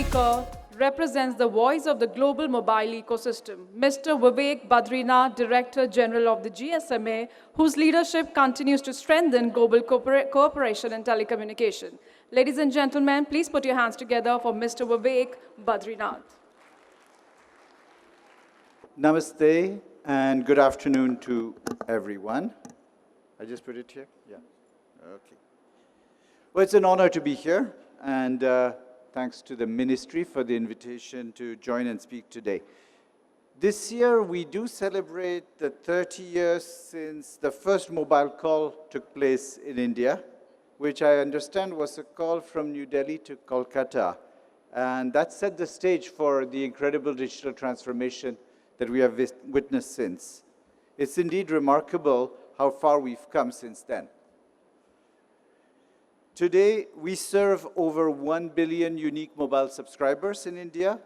speaker represents the voice of the global mobile ecosystem, Mr. Vivek Badrinath, Director General of the GSMA, whose leadership continues to strengthen global cooperation in telecommunication. Ladies and gentlemen, please put your hands together for Mr. Vivek Badrinath. Namaste and good afternoon to everyone. I just put it here? Yeah. Okay. Well, it's an honor to be here, and thanks to the Ministry for the invitation to join and speak today. This year, we do celebrate the 30 years since the first mobile call took place in India, which I understand was a call from New Delhi to Kolkata. And that set the stage for the incredible digital transformation that we have witnessed since. It's indeed remarkable how far we've come since then. Today, we serve over 1 billion unique mobile subscribers in India.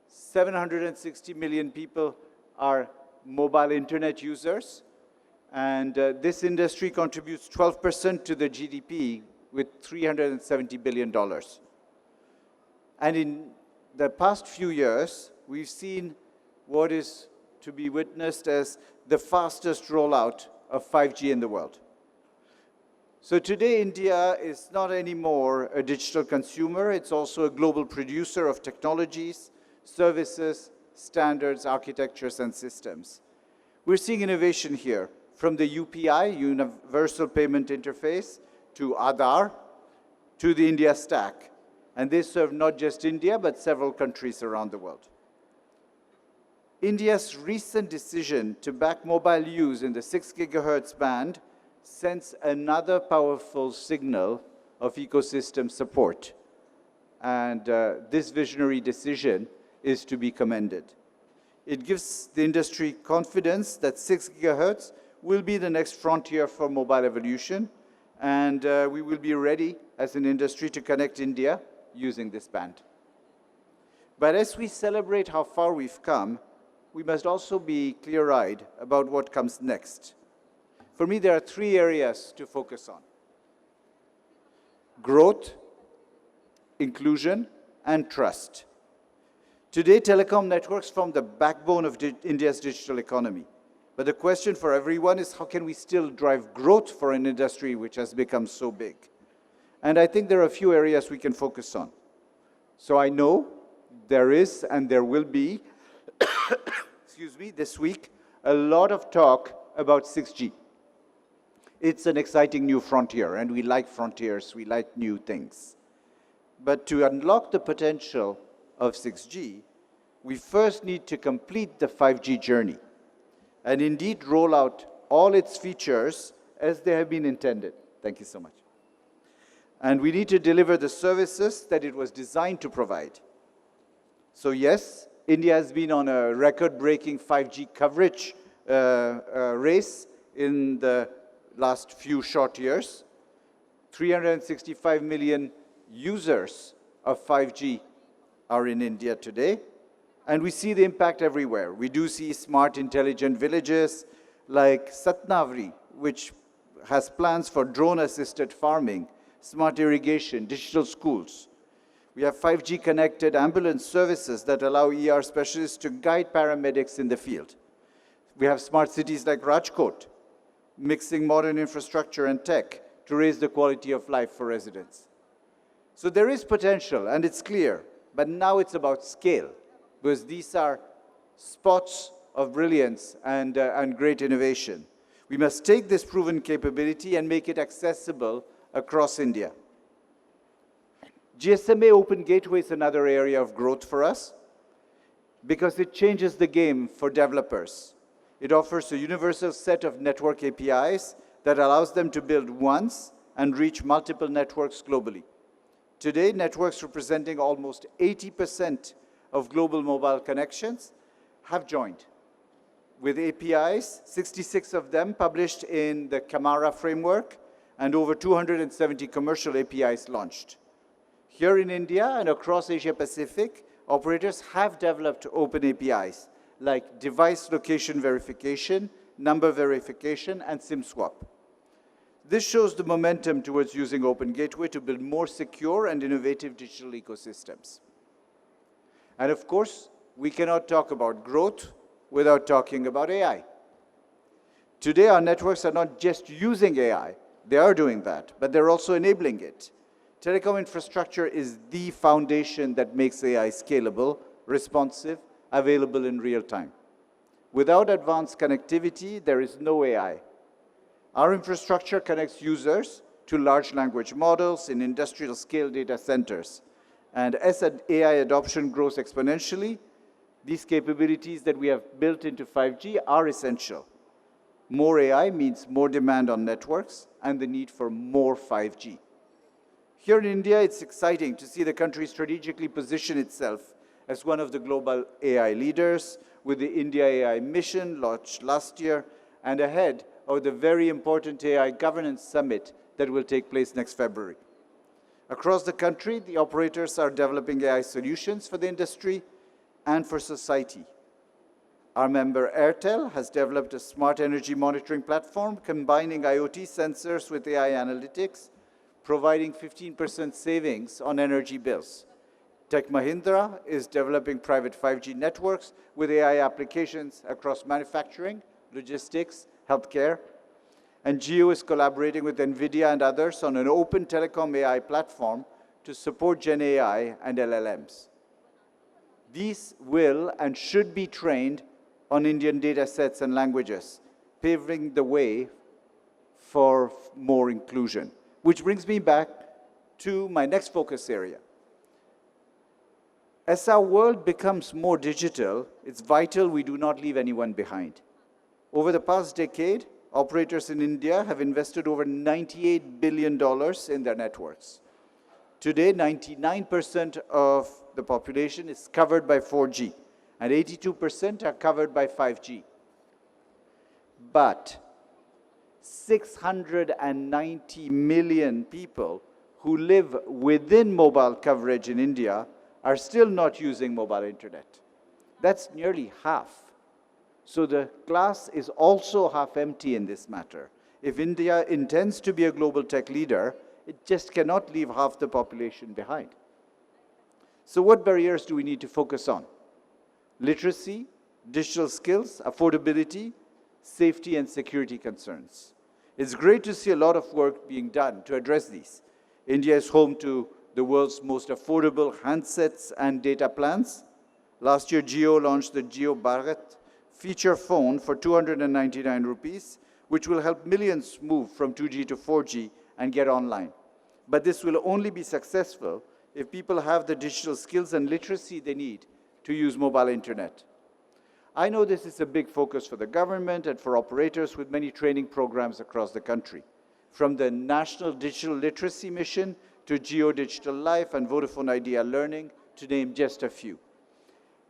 760 million people are mobile internet users. And this industry contributes 12% to the GDP with $370 billion. And in the past few years, we've seen what is to be witnessed as the fastest rollout of 5G in the world. So today, India is not anymore a digital consumer. It's also a global producer of technologies, services, standards, architectures, and systems. We're seeing innovation here, from the UPI, Universal Payment Interface, to Aadhaar, to the India Stack. And they serve not just India, but several countries around the world. India's recent decision to back mobile use in the 6 gigahertz band sends another powerful signal of ecosystem support. And this visionary decision is to be commended. It gives the industry confidence that 6 gigahertz will be the next frontier for mobile evolution, and we will be ready as an industry to connect India using this band. But as we celebrate how far we've come, we must also be clear-eyed about what comes next. For me, there are 3 areas to focus on: growth, inclusion, and trust. Today, telecom networks form the backbone of India's digital economy. But the question for everyone is, how can we still drive growth for an industry which has become so big? And I think there are a few areas we can focus on. So I know there is and there will be, excuse me, this week, a lot of talk about 6G. It's an exciting new frontier, and we like frontiers, we like new things. But to unlock the potential of 6G, we first need to complete the 5G journey and indeed roll out all its features as they have been intended. Thank you so much. And we need to deliver the services that it was designed to provide. So yes, India has been on a record-breaking 5G coverage race in the last few short years. 365 million users of 5G are in India today, and we see the impact everywhere. We do see smart, intelligent villages like Satnavri, which has plans for drone-assisted farming, smart irrigation, digital schools. We have 5G-connected ambulance services that allow ER specialists to guide paramedics in the field. We have smart cities like Rajkot, mixing modern infrastructure and tech to raise the quality of life for residents. So there is potential, and it's clear, but now it's about scale, because these are spots of brilliance and great innovation. We must take this proven capability and make it accessible across India. GSMA Open Gateway is another area of growth for us, because it changes the game for developers. It offers a universal set of network APIs that allows them to build once and reach multiple networks globally. Today, networks representing almost 80% of global mobile connections have joined, with APIs, 66 of them published in the Camara framework, and over 270 commercial APIs launched. Here in India and across Asia Pacific, operators have developed open APIs like device location verification, number verification, and SIM swap. This shows the momentum towards using Open Gateway to build more secure and innovative digital ecosystems. And of course, we cannot talk about growth without talking about AI. Today, our networks are not just using AI, they are doing that, but they're also enabling it. Telecom infrastructure is the foundation that makes AI scalable, responsive, available in real time. Without advanced connectivity, there is no AI. Our infrastructure connects users to large language models in industrial scale data centers. And as AI adoption grows exponentially, these capabilities that we have built into 5G are essential. More AI means more demand on networks and the need for more 5G. Here in India, it's exciting to see the country strategically position itself as one of the global AI leaders with the India AI mission launched last year and ahead of the very important AI Governance Summit that will take place next February. Across the country, the operators are developing AI solutions for the industry and for society. Our member Airtel has developed a smart energy monitoring platform combining IoT sensors with AI analytics, providing 15% savings on energy bills. Tech Mahindra is developing private 5G networks with AI applications across manufacturing, logistics, healthcare. And Jio is collaborating with NVIDIA and others on an open telecom AI platform to support Gen AI and LLMs. These will and should be trained on Indian data sets and languages, paving the way for more inclusion. Which brings me back to my next focus area. As our world becomes more digital, it's vital we do not leave anyone behind. Over the past decade, operators in India have invested over $98 billion in their networks. Today, 99% of the population is covered by 4G, and 82% are covered by 5G. But 690 million people who live within mobile coverage in India are still not using mobile internet. That's nearly half. So the glass is also half empty in this matter. If India intends to be a global tech leader, it just cannot leave half the population behind. So what barriers do we need to focus on? Literacy, digital skills, affordability, safety and security concerns. It's great to see a lot of work being done to address these. India is home to the world's most affordable handsets and data plans. Last year, Jio launched the Jio Bharat feature phone for 299 rupees, which will help millions move from 2G to 4G and get online. But this will only be successful if people have the digital skills and literacy they need to use mobile internet. I know this is a big focus for the government and for operators with many training programs across the country, from the National Digital Literacy Mission to Jio Digital Life and Vodafone Idea Learning, to name just a few.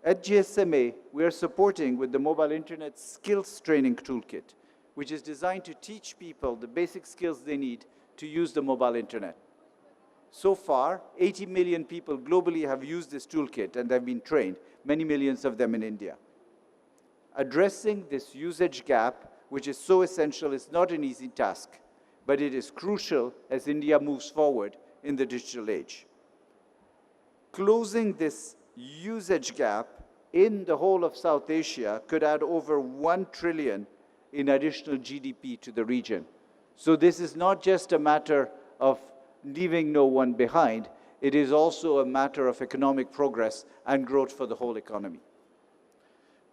At GSMA, we are supporting with the Mobile Internet Skills Training Toolkit, which is designed to teach people the basic skills they need to use the mobile internet. So far, 80 million people globally have used this toolkit and have been trained, many millions of them in India. Addressing this usage gap, which is so essential, is not an easy task, but it is crucial as India moves forward in the digital age. Closing this usage gap in the whole of South Asia could add over 1 trillion in additional GDP to the region. So this is not just a matter of leaving no one behind, it is also a matter of economic progress and growth for the whole economy.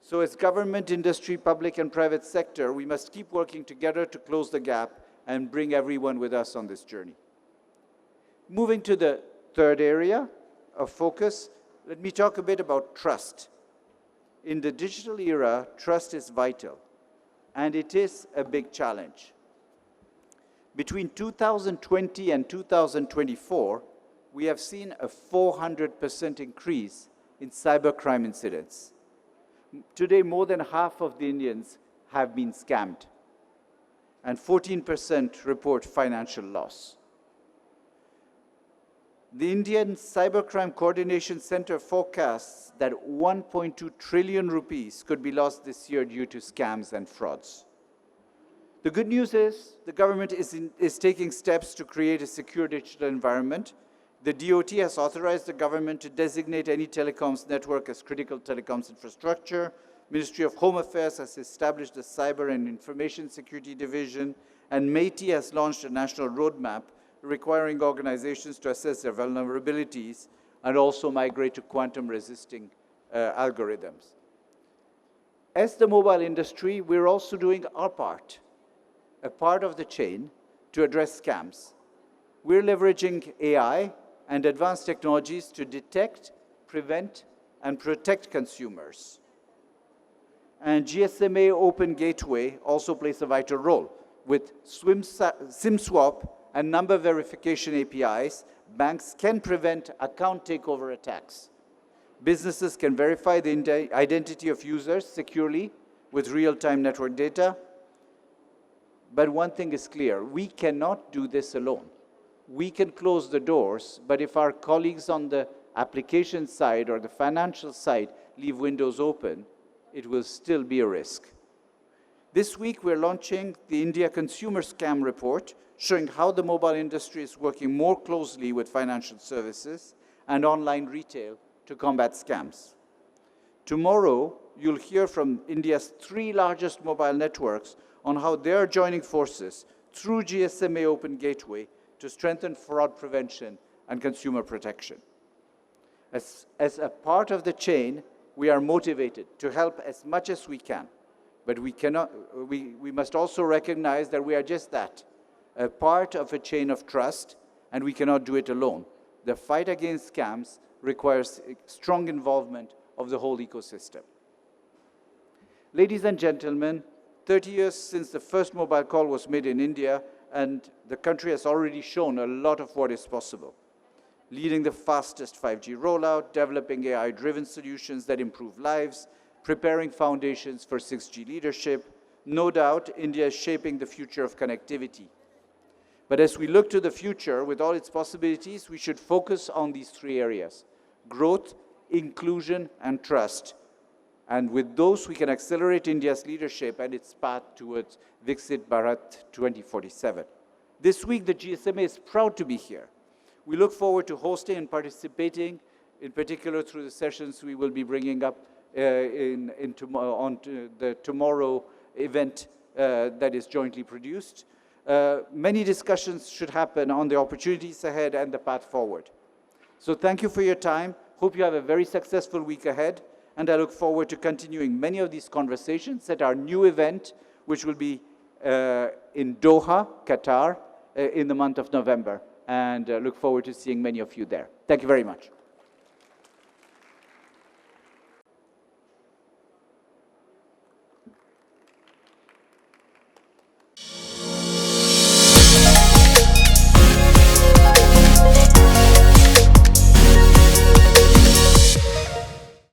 So as government, industry, public and private sector, we must keep working together to close the gap and bring everyone with us on this journey. Moving to the third area of focus, let me talk a bit about trust. In the digital era, trust is vital, and it is a big challenge. Between 2020 and 2024, we have seen a 400% increase in cybercrime incidents. Today, more than half of the Indians have been scammed, and 14% report financial loss. The Indian Cybercrime Coordination Center forecasts that 1.2 trillion rupees could be lost this year due to scams and frauds. The good news is the government is taking steps to create a secure digital environment. The DOT has authorized the government to designate any telecoms network as critical telecoms infrastructure. Ministry of Home Affairs has established the Cyber and Information Security Division, and MeitY has launched a national roadmap requiring organizations to assess their vulnerabilities and also migrate to quantum-resisting algorithms. As the mobile industry, we're also doing our part, a part of the chain to address scams. We're leveraging AI and advanced technologies to detect, prevent, and protect consumers. And GSMA Open Gateway also plays a vital role. With SIM swap and number verification APIs, banks can prevent account takeover attacks. Businesses can verify the identity of users securely with real-time network data. But one thing is clear, we cannot do this alone. We can close the doors, but if our colleagues on the application side or the financial side leave windows open, it will still be a risk. This week, we're launching the India Consumer Scam Report, showing how the mobile industry is working more closely with financial services and online retail to combat scams. Tomorrow, you'll hear from India's 3 largest mobile networks on how they're joining forces through GSMA Open Gateway to strengthen fraud prevention and consumer protection. As a part of the chain, we are motivated to help as much as we can, but we must also recognize that we are just that, a part of a chain of trust, and we cannot do it alone. The fight against scams requires strong involvement of the whole ecosystem. Ladies and gentlemen, 30 years since the first mobile call was made in India, and the country has already shown a lot of what is possible. Leading the fastest 5G rollout, developing AI-driven solutions that improve lives, preparing foundations for 6G leadership. No doubt, India is shaping the future of connectivity. But as we look to the future, with all its possibilities, we should focus on these 3 areas: growth, inclusion, and trust. And with those, we can accelerate India's leadership and its path towards Viksit Bharat 2047. This week, the GSMA is proud to be here. We look forward to hosting and participating, in particular through the sessions we will be bringing up on the tomorrow event that is jointly produced. Many discussions should happen on the opportunities ahead and the path forward. So thank you for your time. Hope you have a very successful week ahead. And I look forward to continuing many of these conversations at our new event, which will be in Doha, Qatar, in the month of November. And look forward to seeing many of you there. Thank you very much.